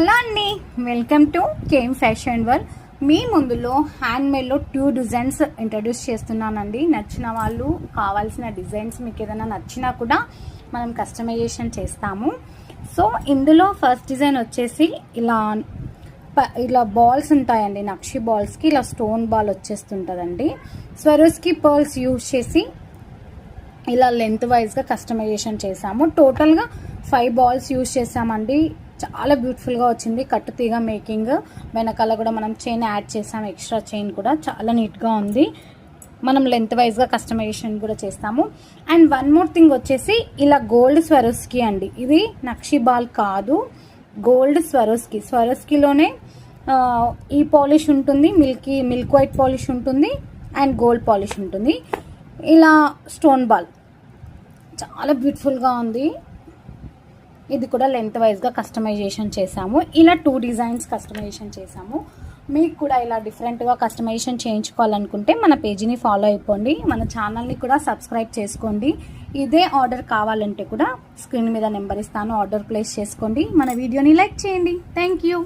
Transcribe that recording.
Hello అండి, welcome to కేమ్ fashion world. మీ ముందులో హ్యాండ్మేడ్లో 2 డిజైన్స్ ఇంట్రడ్యూస్ చేస్తున్నానండి. నచ్చిన వాళ్ళు కావాల్సిన డిజైన్స్ మీకు ఏదైనా నచ్చినా కూడా మనం కస్టమైజేషన్ చేస్తాము. సో ఇందులో ఫస్ట్ డిజైన్ వచ్చేసి ఇలా బాల్స్ ఉంటాయండి. నక్షి బాల్స్కి ఇలా స్టోన్ బాల్ వచ్చేస్తుంటుందండి. స్వరోస్కి పర్ల్స్ యూజ్ చేసి ఇలా లెంత్ వైజ్గా కస్టమైజేషన్ చేసాము. టోటల్గా 5 బాల్స్ యూజ్ చేసామండి. చాలా బ్యూటిఫుల్గా వచ్చింది. కట్టు తీగ మేకింగ్, వెనకాల కూడా మనం చైన్ యాడ్ చేసాము. ఎక్స్ట్రా చైన్ కూడా చాలా నీట్గా ఉంది. మనం లెంత్ వైజ్గా కస్టమైజేషన్ కూడా చేస్తాము. అండ్ వన్ మోర్ థింగ్ వచ్చేసి ఇలా గోల్డ్ స్వరోస్కి అండి. ఇది నక్షి బాల్ కాదు, గోల్డ్ స్వరోస్కి. స్వరోస్కిలోనే ఈ పాలిష్ ఉంటుంది, మిల్క్ వైట్ పాలిష్ ఉంటుంది అండ్ గోల్డ్ పాలిష్ ఉంటుంది. ఇలా స్టోన్ బాల్ చాలా బ్యూటిఫుల్గా ఉంది. ఇది కూడా లెంత్ వైజ్గా కస్టమైజేషన్ చేసాము. ఇలా 2 డిజైన్స్ కస్టమైజేషన్ చేసాము. మీకు కూడా ఇలా డిఫరెంట్గా కస్టమైజేషన్ చేయించుకోవాలనుకుంటే మన పేజీని ఫాలో అయిపోండి. మన ఛానల్ని కూడా సబ్స్క్రైబ్ చేసుకోండి. ఇదే ఆర్డర్ కావాలంటే కూడా స్క్రీన్ మీద నెంబర్ ఇస్తాను, ఆర్డర్ ప్లేస్ చేసుకోండి. మన వీడియోని లైక్ చేయండి. Thank you.